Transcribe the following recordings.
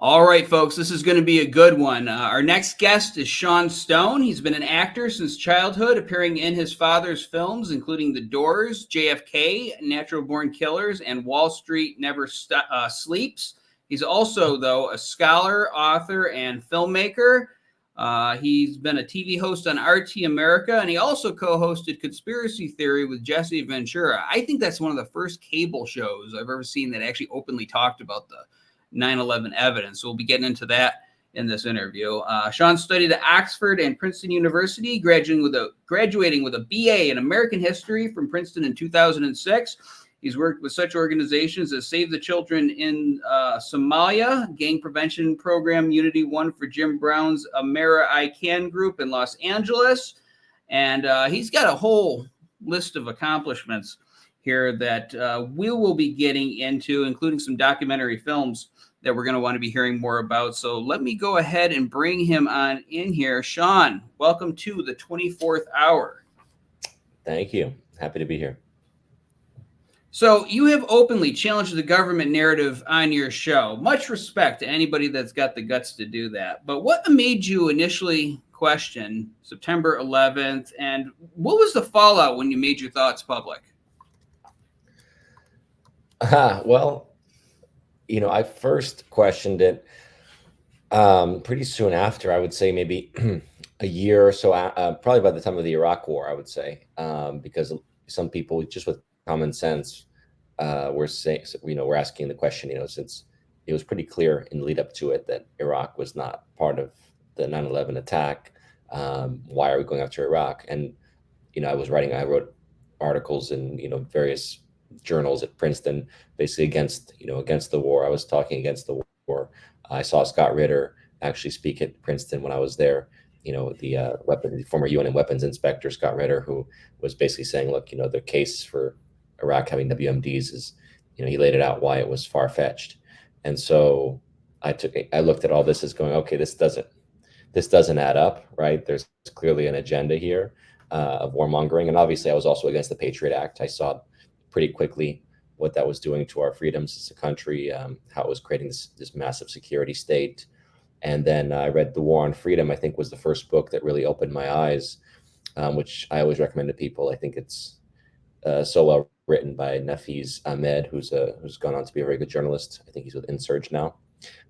All right, folks, this is going to be a good one. Our next guest is Sean Stone. He's been an actor since childhood, appearing in his father's films, including The Doors, JFK, Natural Born Killers, and Wall Street Never Sleeps. He's also, though, a scholar, author, and filmmaker. He's been a TV host on RT America, and he also co-hosted Conspiracy Theory with Jesse Ventura. I think that's one of the first cable shows I've ever seen that actually openly talked about the 9/11 evidence. So we'll be getting into that in this interview. Sean studied at Oxford and Princeton University, graduating with a BA in American History from Princeton in 2006. He's worked with such organizations as Save the Children in Somalia, Gang Prevention Program Unity 1 for Jim Brown's Amera I Can group in Los Angeles. And he's got a whole list of accomplishments here that we will be getting into, including some documentary films that we're going to want to be hearing more about. So let me go ahead and bring him on in here. Sean, welcome to the 24th Hour. Thank you. Happy to be here. So you have openly challenged the government narrative on your show. Much respect to anybody that's got the guts to do that. But what made you initially question September 11th? And what was the fallout when you made your thoughts public? Well, I first questioned it pretty soon after, I would say maybe a year or so, probably by the time of the Iraq War, I would say, because some people just with common sense were saying, we're asking the question, since it was pretty clear in the lead up to it that Iraq was not part of the 9/11 attack. Why are we going after Iraq? And, I wrote articles in, various journals at Princeton, basically against the war. I was talking against the war. I saw Scott Ritter actually speak at Princeton when I was there. The former UN and weapons inspector Scott Ritter, who was basically saying, look, the case for Iraq having WMDs is, he laid it out why it was far fetched. And so I looked at all this as going, okay, this doesn't add up, right? There's clearly an agenda here of warmongering, and obviously I was also against the Patriot Act. I saw pretty quickly what that was doing to our freedoms as a country, how it was creating this massive security state. And then I read The War on Freedom, I think was the first book that really opened my eyes, which I always recommend to people. I think it's so well written by Nafeez Ahmed, who's gone on to be a very good journalist. I think he's with Insurge now.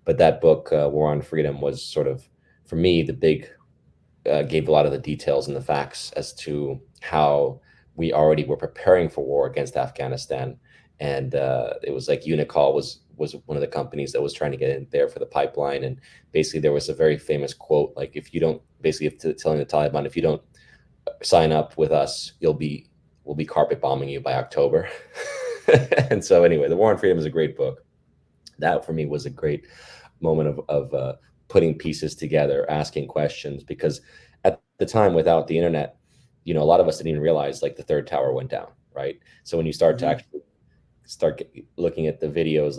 But that book, War on Freedom, was sort of, for me, the big, gave a lot of the details and the facts as to how we already were preparing for war against Afghanistan. And it was like Unicol was one of the companies that was trying to get in there for the pipeline. And basically there was a very famous quote, like, telling the Taliban, if you don't sign up with us, we'll be carpet bombing you by October. And so anyway, The War on Freedom is a great book. That for me was a great moment of putting pieces together, asking questions, because at the time, without the internet, a lot of us didn't even realize like the third tower went down, right? So when you start to actually looking at the videos,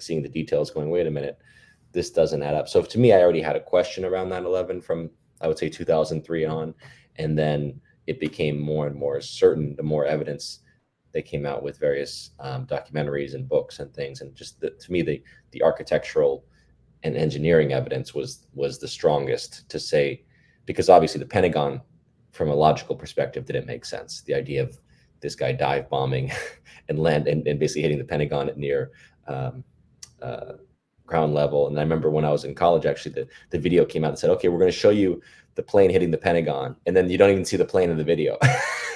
seeing the details, going, wait a minute, this doesn't add up. So to me, I already had a question around 9/11 from, I would say, 2003 on, and then it became more and more certain the more evidence they came out with, various documentaries and books and things, and just to me the architectural and engineering evidence was the strongest to say, because obviously the Pentagon, from a logical perspective, didn't make sense. The idea of this guy dive bombing and basically hitting the Pentagon at near ground level. And I remember when I was in college, actually, the video came out and said, okay, we're going to show you the plane hitting the Pentagon. And then you don't even see the plane in the video.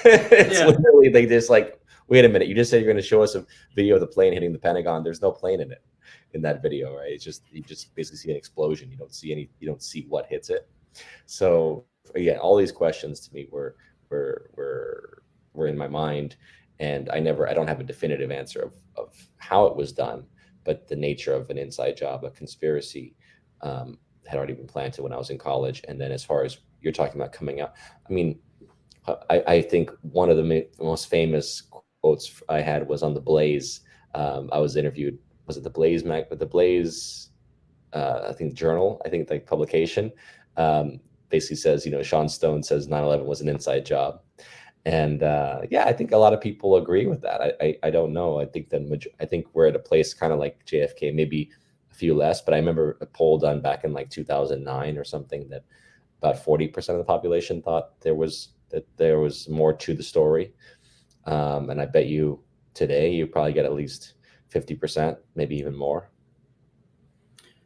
It's literally, they just like, wait a minute, you just said you're going to show us a video of the plane hitting the Pentagon. There's no plane in it, in that video, right? It's just, you just basically see an explosion. You don't see what hits it. So yeah, all these questions to me were in my mind, and I don't have a definitive answer of how it was done, but the nature of an inside job, a conspiracy, had already been planted when I was in college. And then as far as you're talking about coming out, I mean, I think one of the most famous quotes I had was on the Blaze. I was interviewed, was it the Blaze I think journal, I think like publication, basically says, Sean Stone says 9/11 was an inside job. And I think a lot of people agree with that. I don't know. I think we're at a place kind of like JFK, maybe a few less, but I remember a poll done back in like 2009 or something that about 40% of the population thought there was more to the story. And I bet you today you probably get at least 50%, maybe even more.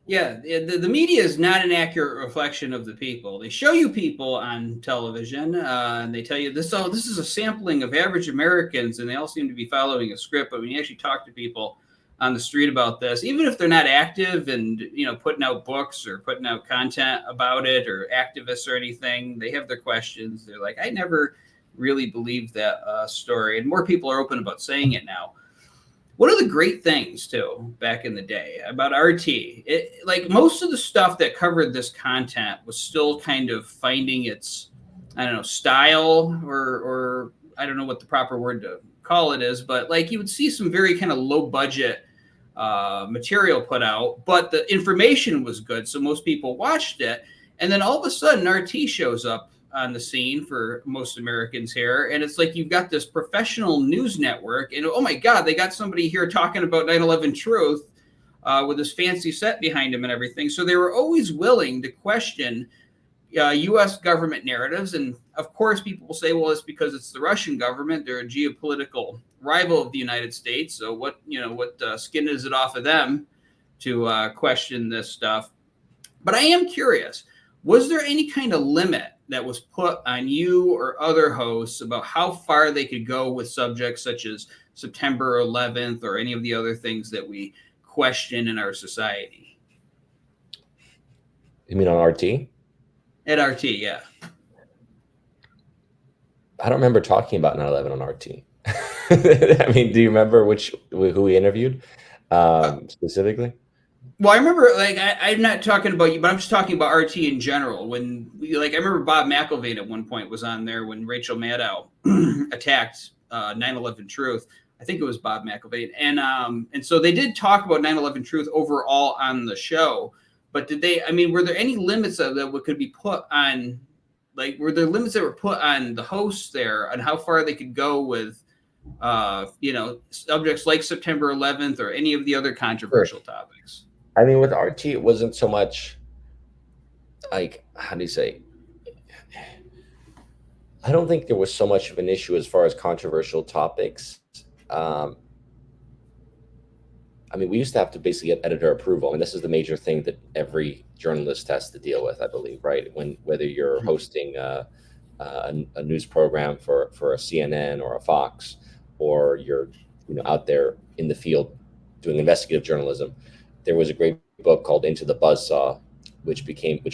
Yeah, the media is not an accurate reflection of the people. They show you people on television, and they tell you this. Oh, this is a sampling of average Americans, and they all seem to be following a script. But when you actually talk to people on the street about this, even if they're not active and putting out books or putting out content about it or activists or anything, they have their questions. They're like, I never really believed that story, and more people are open about saying it now. One of the great things too back in the day about RT, like most of the stuff that covered this content was still kind of finding its, I don't know, style or I don't know what the proper word to call it is, but like you would see some very kind of low budget material put out, but the information was good, so most people watched it, and then all of a sudden RT shows up on the scene for most Americans here. And it's like you've got this professional news network, and oh my God, they got somebody here talking about 9/11 truth with this fancy set behind him and everything. So they were always willing to question U.S. government narratives. And of course, people will say, well, it's because it's the Russian government. They're a geopolitical rival of the United States. So what skin is it off of them to question this stuff? But I am curious, was there any kind of limit that was put on you or other hosts about how far they could go with subjects such as September 11th or any of the other things that we question in our society? You mean on RT? At RT, yeah. I don't remember talking about 9/11 on RT. I mean, do you remember who we interviewed specifically? Well, I remember, like, I'm not talking about you, but I'm just talking about RT in general. When, I remember Bob McElvain at one point was on there when Rachel Maddow attacked 9/11 Truth. I think it was Bob McElvain. And so they did talk about 9/11 Truth overall on the show. But were there any limits that could be put on, like, were there limits that were put on the hosts there on how far they could go with, subjects like September 11th or any of the other controversial topics? I mean, with RT, it wasn't so much like, how do you say? I don't think there was so much of an issue as far as controversial topics. We used to have to basically get editor approval. And this is the major thing that every journalist has to deal with, I believe, right? Whether you're hosting a news program for a CNN or a Fox, or you're out there in the field doing investigative journalism. There was a great book called Into the Buzzsaw, which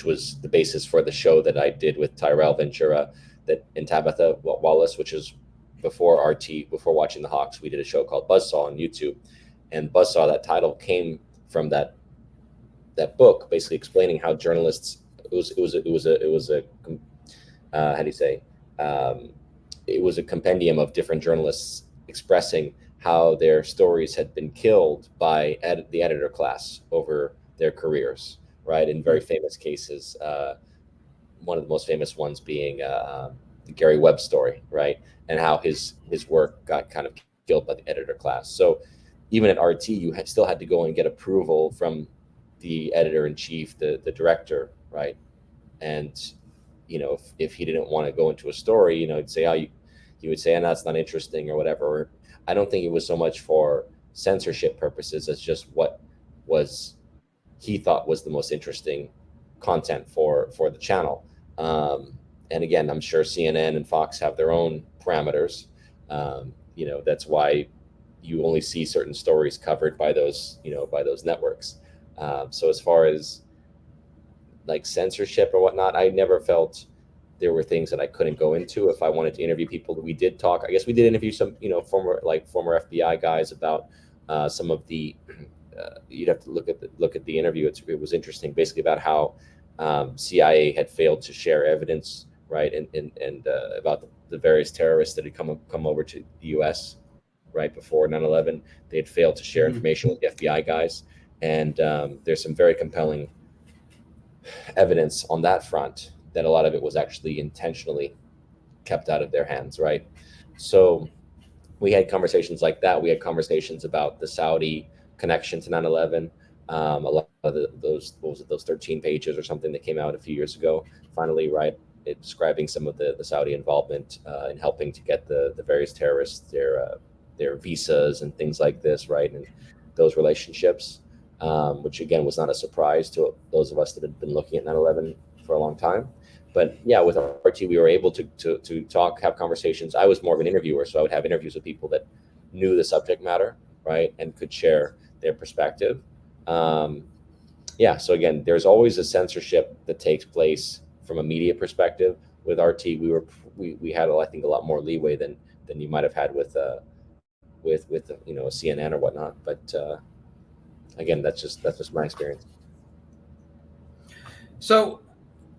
was the basis for the show that I did with Tyrell Ventura and Tabitha Wallace, which is before RT, before watching the Hawks. We did a show called Buzzsaw on YouTube, and Buzzsaw, that title came from that book, basically explaining how journalists. It was a compendium of different journalists expressing how their stories had been killed by the editor class over their careers, right? In very famous cases, one of the most famous ones being the Gary Webb story, right? And how his work got kind of killed by the editor class. So even at RT, you still had to go and get approval from the editor-in-chief, the director, right? And if he didn't want to go into a story, he'd say, he would say, that's not interesting or whatever. I don't think it was so much for censorship purposes as just what he thought was the most interesting content for the channel. And again, I'm sure CNN and Fox have their own parameters. That's why you only see certain stories covered by those networks. So as far as like censorship or whatnot, I never felt there were things that I couldn't go into if I wanted to interview people. We did talk. I guess we did interview some, former FBI guys about some of the. You'd have to look at the interview. It was interesting, basically about how CIA had failed to share evidence, right, and about the various terrorists that had come over to the U.S. right before 9/11. They had failed to share information with the FBI guys, and there's some very compelling evidence on that front that a lot of it was actually intentionally kept out of their hands, right? So we had conversations like that. We had conversations about the Saudi connection to 9/11. A lot of those, what was it, those 13 pages or something that came out a few years ago, finally, right, describing some of the Saudi involvement in helping to get the various terrorists their visas and things like this, right, and those relationships, which again was not a surprise to those of us that had been looking at 9/11 for a long time. But yeah, with RT, we were able to talk, have conversations. I was more of an interviewer, so I would have interviews with people that knew the subject matter, right, and could share their perspective. Um, yeah, so again, there's always a censorship that takes place from a media perspective. With RT, we had, I think, a lot more leeway than you might have had with a CNN or whatnot. But again, that's just my experience. So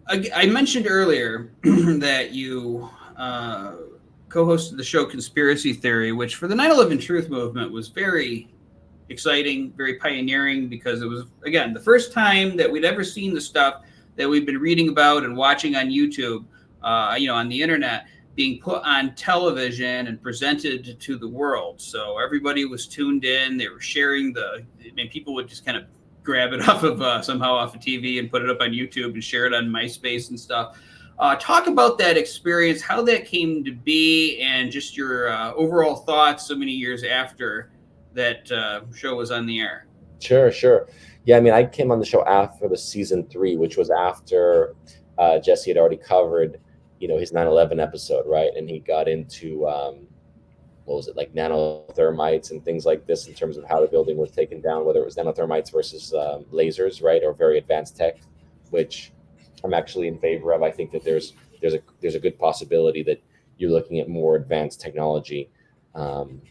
I mentioned earlier that you co-hosted the show Conspiracy Theory, which for the 9/11 Truth Movement was very exciting, very pioneering, because it was, again, the first time that we'd ever seen the stuff that we've been reading about and watching on YouTube, on the internet, being put on television and presented to the world. So everybody was tuned in. They were sharing people would just kind of grab it off of somehow off of TV and put it up on YouTube and share it on MySpace and stuff. Talk about that experience, how that came to be, and just your overall thoughts so many years after that show was on the air. Sure. Yeah, I mean, I came on the show after the season 3, which was after Jesse had already covered, his 9/11 episode, right? And he got into what was it, like nanothermites and things like this in terms of how the building was taken down, whether it was nanothermites versus lasers, right, or very advanced tech, which I'm actually in favor of. I think that there's a good possibility that you're looking at more advanced technology than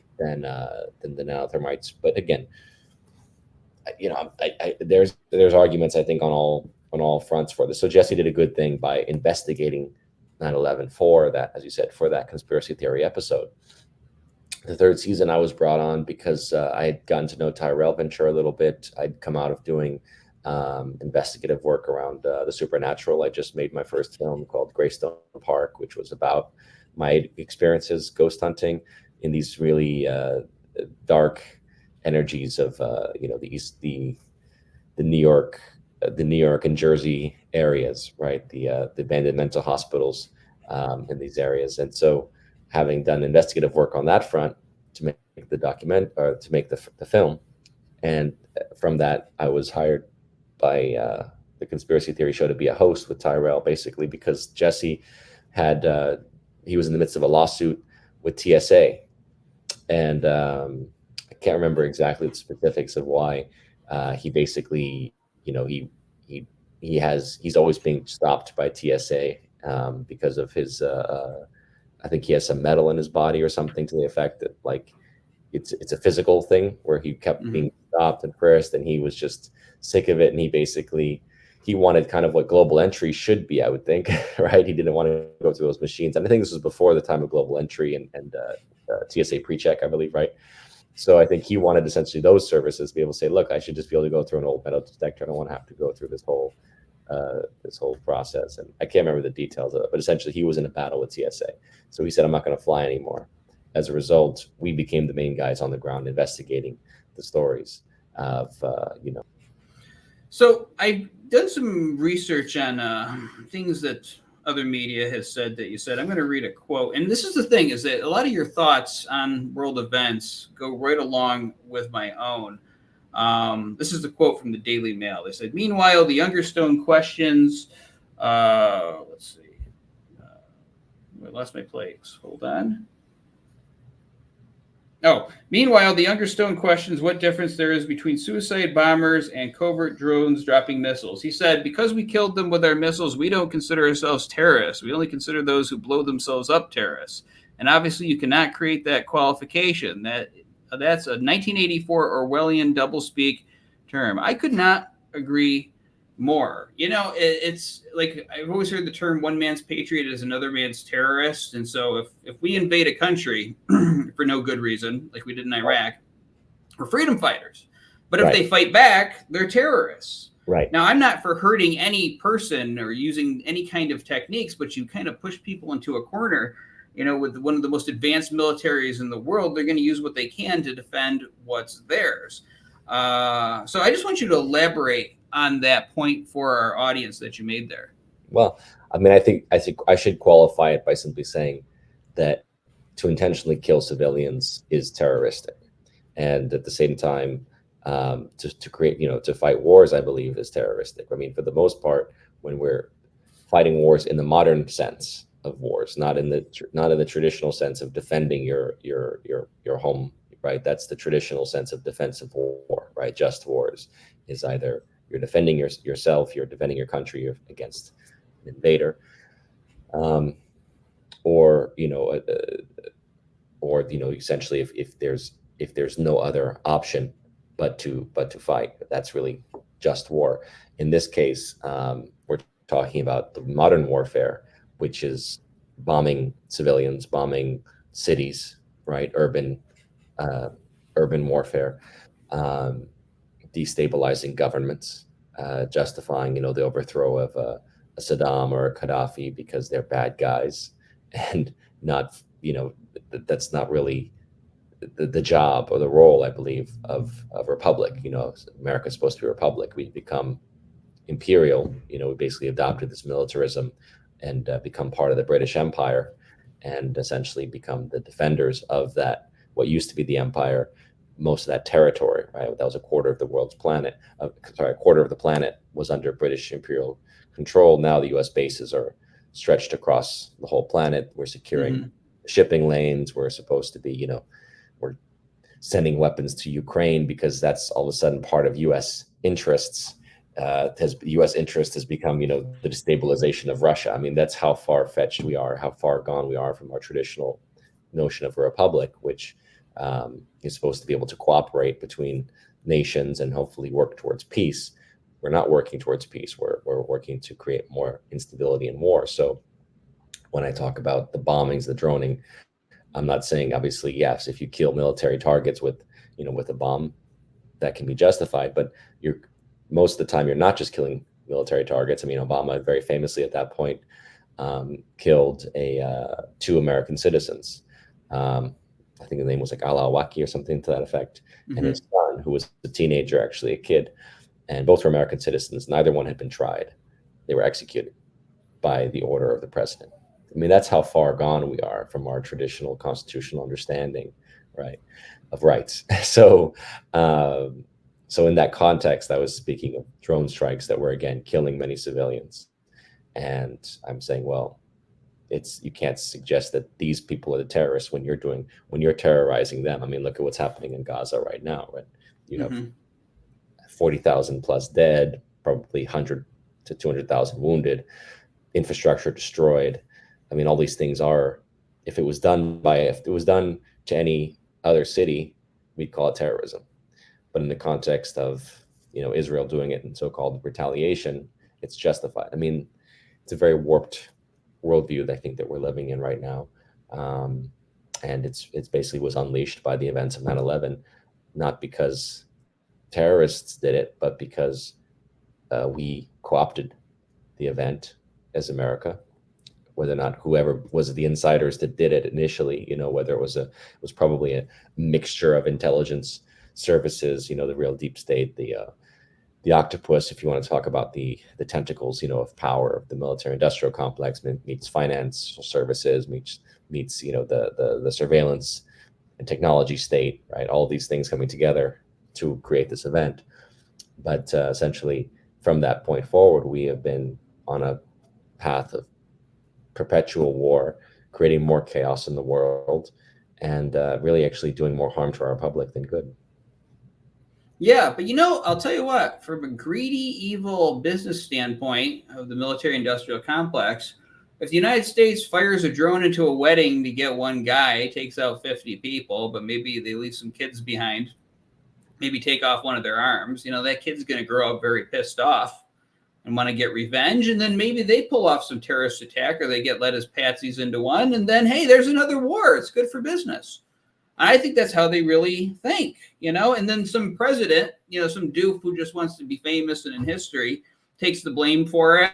the nanothermites. But again, there's arguments, I think, on all fronts for this. So Jesse did a good thing by investigating 9/11 for that, as you said, for that conspiracy theory episode. The third season, I was brought on because I had gotten to know Tyrell Ventura a little bit. I'd come out of doing investigative work around the supernatural. I just made my first film called Greystone Park, which was about my experiences ghost hunting in these really dark energies of the New York, and Jersey areas, right? The abandoned mental hospitals in these areas. And so, having done investigative work on that front to make the document, or to make the film, and from that, I was hired by the Conspiracy Theory Show to be a host with Tyrell, basically because Jesse had he was in the midst of a lawsuit with TSA, and I can't remember exactly the specifics of why. He basically, he's always being stopped by TSA because of his. I think he has some metal in his body or something to the effect that, like, it's a physical thing where he kept being stopped and frisked, and he was just sick of it, and he wanted kind of what global entry should be, I would think, right? He didn't want to go through those machines, and I think this was before the time of global entry and TSA pre-check, I believe, right? So I think he wanted essentially those services to be able to say, look, I should just be able to go through an old metal detector. I don't want to have to go through this whole process. And I can't remember the details of it, but essentially he was in a battle with TSA. So he said, I'm not going to fly anymore. As a result, we became the main guys on the ground investigating the stories of. So I've done some research on things that other media has said that you said. I'm going to read a quote. And this is the thing, is that a lot of your thoughts on world events go right along with my own. This is the quote from the Daily Mail. They said, meanwhile, the younger Stone questions, let's see. I lost my place. Hold on. Meanwhile, the younger Stone questions what difference there is between suicide bombers and covert drones dropping missiles. He said, because we killed them with our missiles, we don't consider ourselves terrorists. We only consider those who blow themselves up terrorists. And obviously, you cannot create that qualification. That's a 1984 Orwellian doublespeak term. I could not agree more. It's like I've always heard the term one man's patriot is another man's terrorist. And so if we invade a country for no good reason, like we did in Iraq, we're freedom fighters. But if they fight back, they're terrorists. Right. Now, I'm not for hurting any person or using any kind of techniques, but you kind of push people into a corner. With one of the most advanced militaries in the world, they're going to use what they can to defend what's theirs. So I just want you to elaborate on that point for our audience that you made there. Well, I mean, I think I should qualify it by simply saying that to intentionally kill civilians is terroristic, and at the same time, to create, to fight wars, I believe, is terroristic. I mean, for the most part, when we're fighting wars in the modern sense of wars, not in the traditional sense of defending your home, right? That's the traditional sense of defensive war, right? Just wars is either you're defending yourself, you're defending your country against an invader, um, or essentially if there's no other option but to fight, that's really just war. In this case, we're talking about the modern warfare, which is bombing civilians, bombing cities, right? Uh, urban warfare, um, destabilizing governments, justifying the overthrow of a Saddam or a Gaddafi because they're bad guys, and not that's not really the job or the role, I believe, of republic. America's supposed to be a republic. We become imperial. We basically adopted this militarism and become part of the British Empire, and essentially become the defenders of that, what used to be the empire, most of that territory, right? That was a quarter of the world's planet. A quarter of the planet was under British imperial control. Now the U.S. bases are stretched across the whole planet. We're securing Mm-hmm. shipping lanes. We're supposed to be, we're sending weapons to Ukraine because that's all of a sudden part of U.S. interests. U.S. interest has become, the destabilization of Russia. I mean, that's how far fetched we are, how far gone we are from our traditional notion of a republic, which is supposed to be able to cooperate between nations and hopefully work towards peace. We're not working towards peace. We're working to create more instability and war. So when I talk about the bombings, the droning, I'm not saying, obviously, yes, if you kill military targets with a bomb, that can be justified. But you're most of the time you're not just killing military targets. I mean, Obama very famously at that point killed two American citizens. I think the name was like Al-Awlaki or something to that effect, and Mm-hmm. his son, who was a teenager, actually a kid, and both were American citizens. Neither one had been tried; they were executed by the order of the president. I mean, that's how far gone we are from our traditional constitutional understanding, right, of rights. So, um, so in that context, I was speaking of drone strikes that were again killing many civilians, and I'm saying, well, you can't suggest that these people are the terrorists when you're terrorizing them. I mean, look at what's happening in Gaza right now, right? You have Mm-hmm. 40,000 plus dead, probably 100 to 200,000 wounded, infrastructure destroyed. I mean, all these things are, if it was done to any other city, we'd call it terrorism. But in the context of, Israel doing it in so-called retaliation, it's justified. I mean, it's a very warped worldview that I think that we're living in right now. Um, and it's basically was unleashed by the events of 9/11, not because terrorists did it, but because we co-opted the event as America. Whether or not whoever was the insiders that did it initially, whether it was probably a mixture of intelligence services, the real deep state, the octopus, if you want to talk about the tentacles, of power of the military industrial complex, meets financial services, meets the surveillance and technology state, right? All these things coming together to create this event. But essentially, from that point forward, we have been on a path of perpetual war, creating more chaos in the world, and really actually doing more harm to our republic than good. Yeah, but I'll tell you what, from a greedy, evil business standpoint of the military industrial complex, if the United States fires a drone into a wedding to get one guy, takes out 50 people, but maybe they leave some kids behind, maybe take off one of their arms, that kid's going to grow up very pissed off and want to get revenge. And then maybe they pull off some terrorist attack or they get led as patsies into one. And then, hey, there's another war. It's good for business. I think that's how they really think, and then some president, some doof who just wants to be famous and in history takes the blame for it,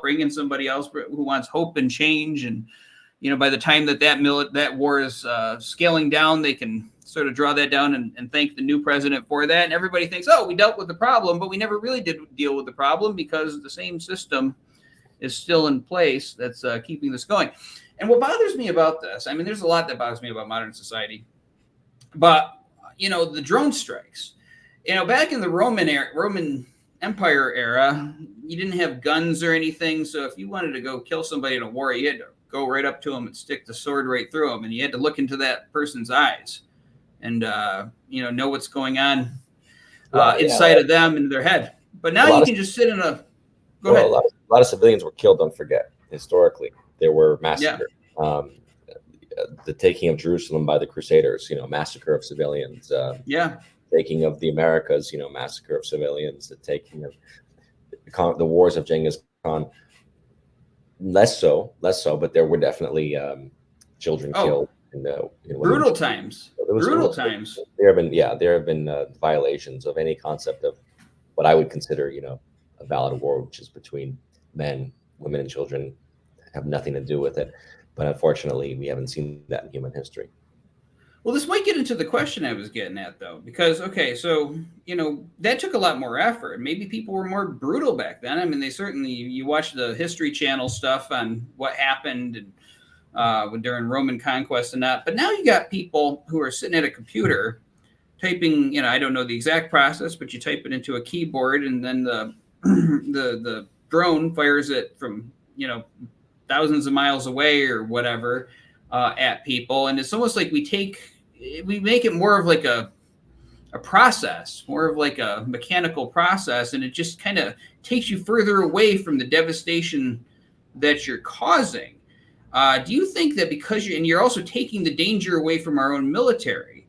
bringing somebody else who wants hope and change and by the time that war is scaling down, they can sort of draw that down and thank the new president for that. And everybody thinks, oh, we dealt with the problem, but we never really did deal with the problem because the same system is still in place that's keeping this going. And what bothers me about this, I mean, there's a lot that bothers me about modern society, but the drone strikes. Back in the Roman Empire era, you didn't have guns or anything, so if you wanted to go kill somebody in a war, you had to go right up to them and stick the sword right through them, and you had to look into that person's eyes and know what's going on inside of them and their head. But now you can just sit in a. Go ahead. A lot of civilians were killed. Don't forget, historically, there were massacres. Yeah. The taking of Jerusalem by the Crusaders, massacre of civilians. Taking of the Americas, massacre of civilians. The taking of the wars of Genghis Khan. Less so, but there were definitely children killed. Brutal times. Brutal times. There have been violations of any concept of what I would consider, a valid war, which is between men, women, and children, have nothing to do with it. But unfortunately, we haven't seen that in human history. Well, this might get into the question I was getting at, though, because, so, that took a lot more effort. Maybe people were more brutal back then. I mean, you watch the History Channel stuff on what happened during Roman conquest and that. But now you got people who are sitting at a computer typing, I don't know the exact process, but you type it into a keyboard and then the drone fires it from, thousands of miles away or whatever at people. And it's almost like we make it more of like a process, more of like a mechanical process. And it just kind of takes you further away from the devastation that you're causing. Do you think that because you're also taking the danger away from our own military,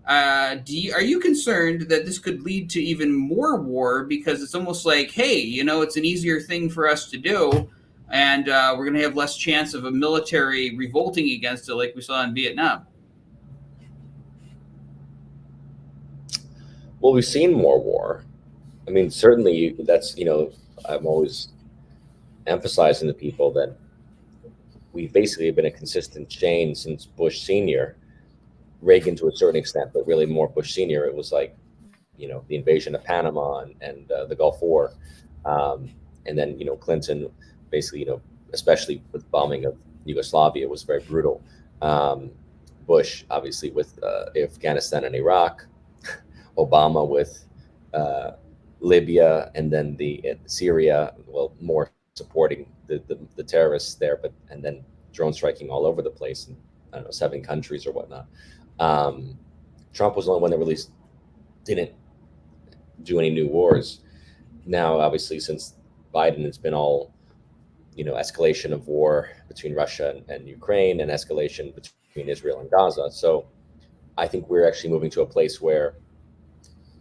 are you concerned that this could lead to even more war because it's almost like, hey, it's an easier thing for us to do, and we're going to have less chance of a military revolting against it like we saw in Vietnam? Well, we've seen more war. I mean, certainly I'm always emphasizing to people that we've basically been a consistent chain since Bush Sr., Reagan to a certain extent, but really more Bush Sr. It was like, the invasion of Panama and the Gulf War. And then, Clinton basically, especially with bombing of Yugoslavia, was very brutal. Bush, obviously, with Afghanistan and Iraq, Obama with Libya, and then Syria, well, more supporting the terrorists there, and then drone striking all over the place in, I don't know, 7 countries or whatnot. Trump was the only one that really didn't do any new wars. Now, obviously, since Biden, it's been all, escalation of war between Russia and Ukraine, and escalation between Israel and Gaza. So I think we're actually moving to a place where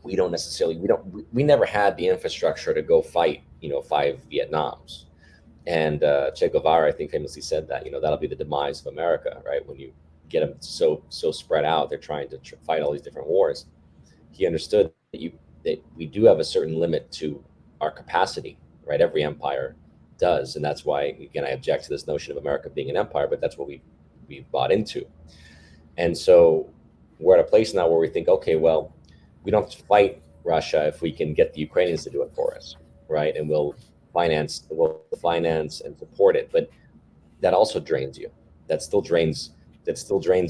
we never had the infrastructure to go fight, 5 Vietnams. And Che Guevara, I think, famously said that, that'll be the demise of America, right? When you get them so spread out, they're trying to fight all these different wars. He understood that we do have a certain limit to our capacity, right? Every empire does. And that's why, again, I object to this notion of America being an empire, but that's what we bought into. And so we're at a place now where we think, okay, well, we don't have to fight Russia if we can get the Ukrainians to do it for us, right? And we'll finance and support it. But that also drains you. That still drains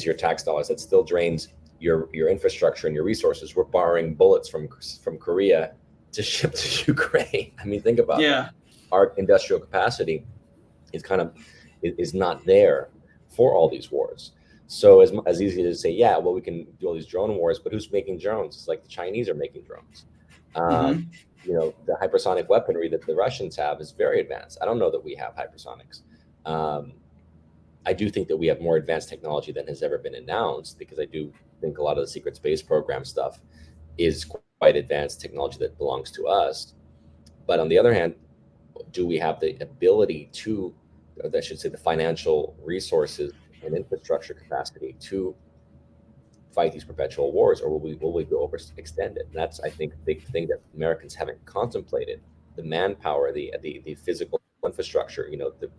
your tax dollars. That still drains your infrastructure and your resources. We're borrowing bullets from Korea to ship to Ukraine. I mean, think about that. Our industrial capacity is not there for all these wars. So as easy as to say, yeah, well, we can do all these drone wars, but who's making drones? It's like the Chinese are making drones. The hypersonic weaponry that the Russians have is very advanced. I don't know that we have hypersonics. I do think that we have more advanced technology than has ever been announced, because I do think a lot of the secret space program stuff is quite advanced technology that belongs to us. But on the other hand, do we have the ability I should say the financial resources and infrastructure capacity to fight these perpetual wars, or will we go overextend it? And that's, I think, a big thing that Americans haven't contemplated: the manpower, the physical infrastructure.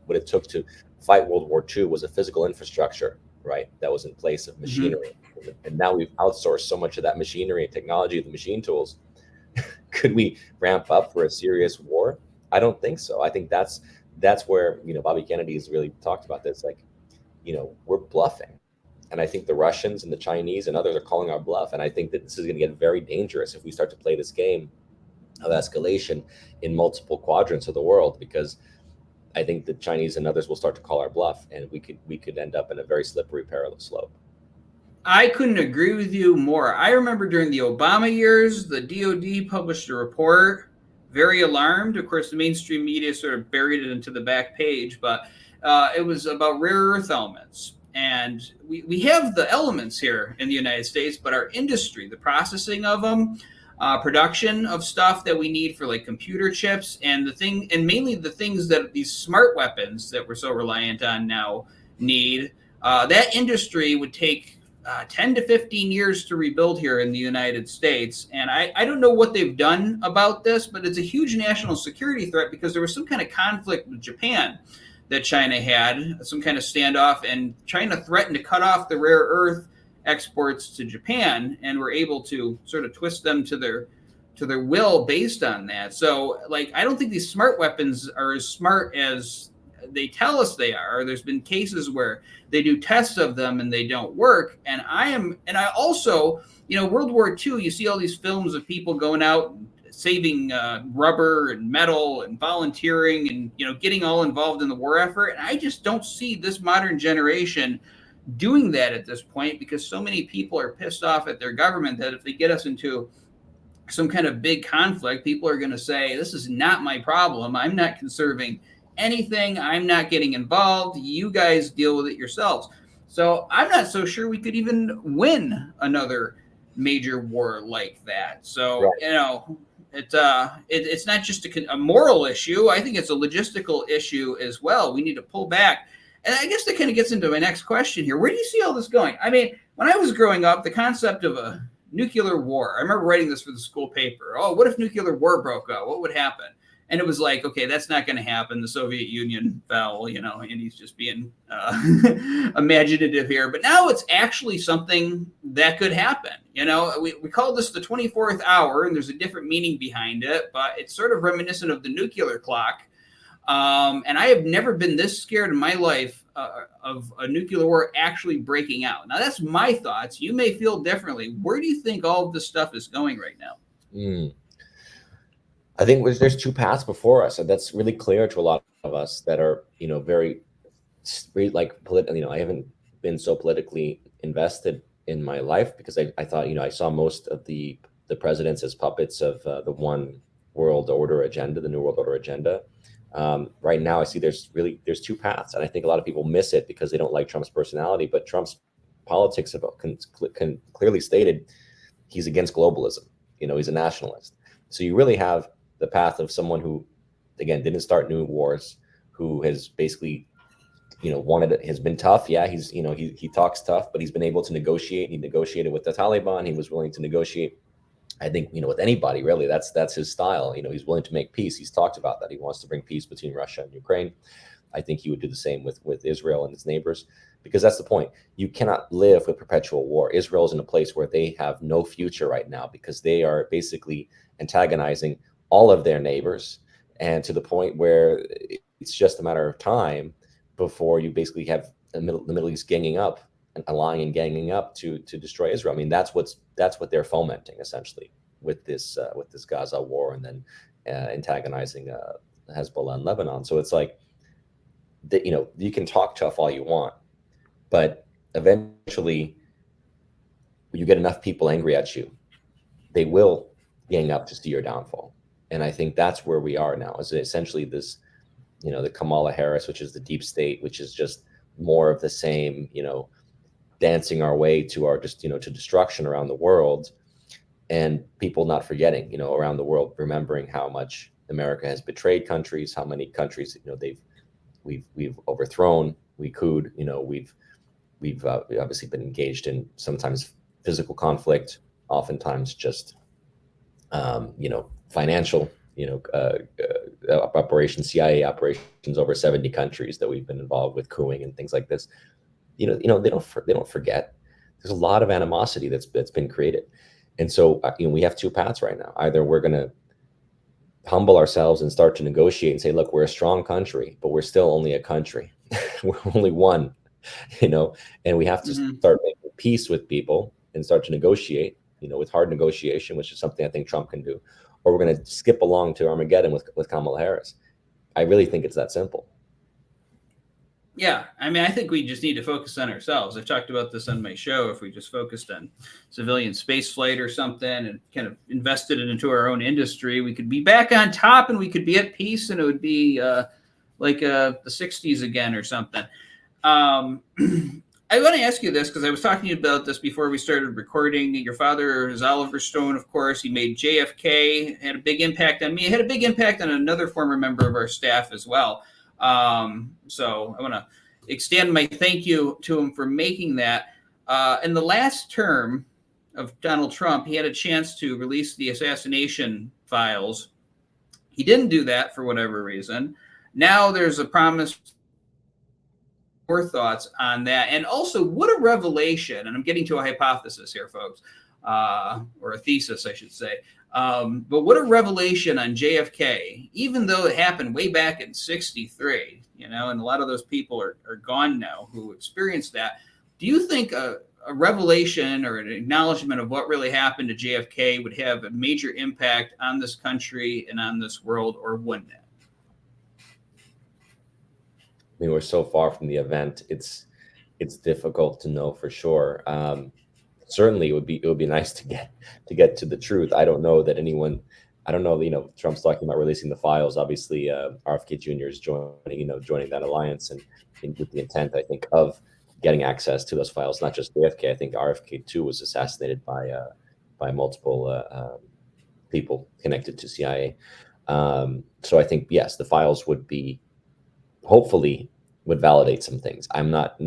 What it took to fight World War II was a physical infrastructure, right? That was in place of Mm-hmm. machinery. And now we've outsourced so much of that machinery and technology, the machine tools. Could we ramp up for a serious war? I don't think so. I think that's where, Bobby Kennedy has really talked about this. Like, we're bluffing. And I think the Russians and the Chinese and others are calling our bluff. And I think that this is going to get very dangerous if we start to play this game of escalation in multiple quadrants of the world, because I think the Chinese and others will start to call our bluff, and we could end up in a very slippery, perilous slope. I couldn't agree with you more. I remember during the Obama years, the DoD published a report, very alarmed. Of course, the mainstream media sort of buried it into the back page, but it was about rare earth elements. And we have the elements here in the United States, but our industry, the processing of them, production of stuff that we need for like computer chips and mainly the things that these smart weapons that we're so reliant on now need, that industry would take 10 to 15 years to rebuild here in the United States. And I don't know what they've done about this, but it's a huge national security threat because there was some kind of conflict with Japan that China had, some kind of standoff, and China threatened to cut off the rare earth exports to Japan, and were able to sort of twist them to their will based on that. So, like, I don't think these smart weapons are as smart as they tell us they are. There's been cases where they do tests of them and they don't work. And I also, World War II, you see all these films of people going out and saving rubber and metal and volunteering and, getting all involved in the war effort. And I just don't see this modern generation doing that at this point, because so many people are pissed off at their government that if they get us into some kind of big conflict, people are going to say, this is not my problem. I'm not conserving anything. I'm not getting involved. You guys deal with it yourselves. So I'm not so sure we could even win another major war like that. So, Right. it's not just a moral issue. I think it's a logistical issue as well. We need to pull back. And I guess that kind of gets into my next question here. Where do you see all this going? I mean, when I was growing up, the concept of a nuclear war, I remember writing this for the school paper. Oh, what if nuclear war broke out? What would happen? And it was like, okay, that's not going to happen. The Soviet Union fell, and he's just being imaginative here. But now it's actually something that could happen. We call this the 24th hour, and there's a different meaning behind it, but it's sort of reminiscent of the nuclear clock. And I have never been this scared in my life of a nuclear war actually breaking out. Now, that's my thoughts. You may feel differently. Where do you think all of this stuff is going right now? I think there's two paths before us, and that's really clear to a lot of us that are, very like I haven't been so politically invested in my life because I thought, I saw most of the presidents as puppets of the one world order agenda, the new world order agenda. Right now, I see there's two paths, and I think a lot of people miss it because they don't like Trump's personality. But Trump's politics can clearly stated he's against globalism. He's a nationalist. So you really have the path of someone who, again, didn't start new wars, who has basically, has been tough. Yeah, he's, he talks tough, but he's been able to negotiate. He negotiated with the Taliban. He was willing to negotiate, I think, with anybody, really. That's his style. He's willing to make peace. He's talked about that. He wants to bring peace between Russia and Ukraine. I think he would do the same with Israel and its neighbors, because that's the point. You cannot live with perpetual war. Israel is in a place where they have no future right now because they are basically antagonizing all of their neighbors, and to the point where it's just a matter of time before you basically have the Middle East ganging up and allying and ganging up to destroy Israel. I mean, that's what they're fomenting essentially with this Gaza war, and then antagonizing Hezbollah and Lebanon. So it's like that, you can talk tough all you want, but eventually when you get enough people angry at you, they will gang up to see your downfall. And I think that's where we are now, is essentially this, the Kamala Harris, which is the deep state, which is just more of the same, dancing our way to our to destruction around the world, and people not forgetting, around the world, remembering how much America has betrayed countries, how many countries, we've overthrown, we could, we've obviously been engaged in sometimes physical conflict, oftentimes just, financial operations, CIA operations over 70 countries that we've been involved with, cooing and things like this. They don't forget. There's a lot of animosity that's been created, and so we have two paths right now. Either we're going to humble ourselves and start to negotiate and say, look, we're a strong country, but we're still only a country. We're only one, and we have to start making peace with people and start to negotiate, with hard negotiation, which is something I think Trump can do, or we're going to skip along to Armageddon with Kamala Harris. I really think it's that simple. Yeah, I mean, I think we just need to focus on ourselves. I've talked about this on my show. If we just focused on civilian space flight or something and kind of invested it into our own industry, we could be back on top and we could be at peace, and it would be like the 60s again or something. I want to ask you this because I was talking about this before we started recording. Your father is Oliver Stone, of course. He made JFK, had a big impact on me. It had a big impact on another former member of our staff as well. So I want to extend my thank you to him for making that. In the last term of Donald Trump, he had a chance to release the assassination files. He didn't do that for whatever reason. Now there's a promise. More thoughts on that. And also, what a revelation. And I'm getting to a hypothesis here, folks, or a thesis, I should say. But what a revelation on JFK, even though it happened way back in 63, and a lot of those people are gone now who experienced that. Do you think a revelation or an acknowledgement of what really happened to JFK would have a major impact on this country and on this world, or wouldn't it? I mean, we're so far from the event. It's difficult to know for sure. Certainly, it would be nice to get to the truth. I don't know that anyone. I don't know. Trump's talking about releasing the files. Obviously, RFK Jr. is joining that alliance, and with the intent, I think, of getting access to those files. Not just JFK. I think RFK too was assassinated by multiple people connected to CIA. So I think yes, the files would be. Hopefully would validate some things. I'm not too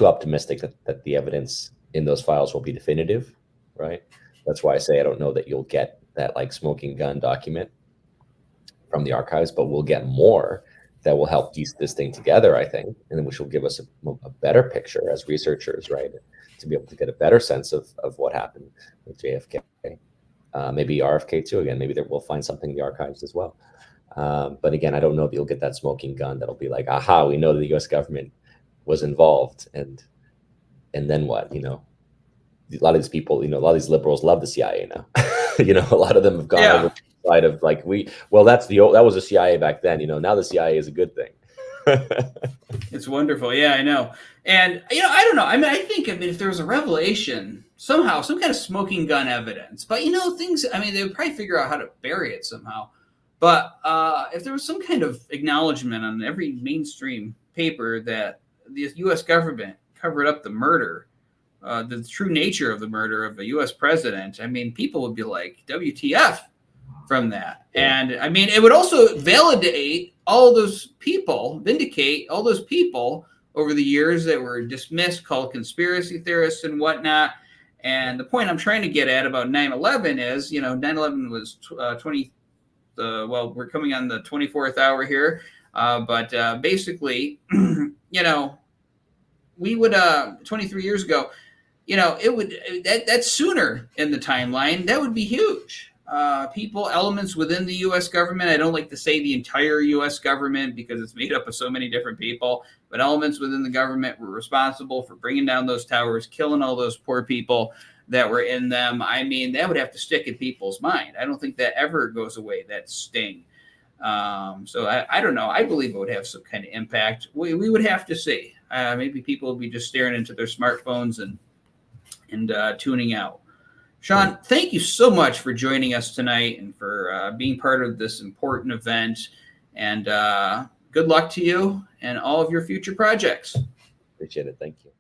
optimistic that the evidence in those files will be definitive, right? That's why I say I don't know that you'll get that like smoking gun document from the archives, but we'll get more that will help piece this thing together, I think, and which will give us a better picture as researchers, right? To be able to get a better sense of what happened with JFK. Maybe RFK too, again, maybe we'll find something in the archives as well. But again, I don't know that you'll get that smoking gun that'll be like, aha, we know the U.S. government was involved, and then what? A lot of these people, a lot of these liberals love the CIA now. A lot of them have gone over the side of like that was the CIA back then. Now the CIA is a good thing. It's wonderful. Yeah, I know. And I don't know. I mean, I think if there was a revelation somehow, some kind of smoking gun evidence, but things. I mean, they would probably figure out how to bury it somehow. But if there was some kind of acknowledgement on every mainstream paper that the U.S. government covered up the murder, the true nature of the murder of a U.S. president, I mean, people would be like, WTF from that. And I mean, it would also vindicate all those people over the years that were dismissed, called conspiracy theorists and whatnot. And the point I'm trying to get at about 9/11 is, 9/11 was we're coming on the 24th hour here, but basically, we would 23 years ago, it would that's sooner in the timeline. That would be huge. Elements within the U.S. government. I don't like to say the entire U.S. government because it's made up of so many different people, but elements within the government were responsible for bringing down those towers, killing all those poor people that were in them. I mean, that would have to stick in people's mind. I don't think that ever goes away, that sting. So I don't know. I believe it would have some kind of impact. We would have to see. Maybe people would be just staring into their smartphones and tuning out. Sean, thank you so much for joining us tonight and for being part of this important event. And good luck to you and all of your future projects. Appreciate it. Thank you.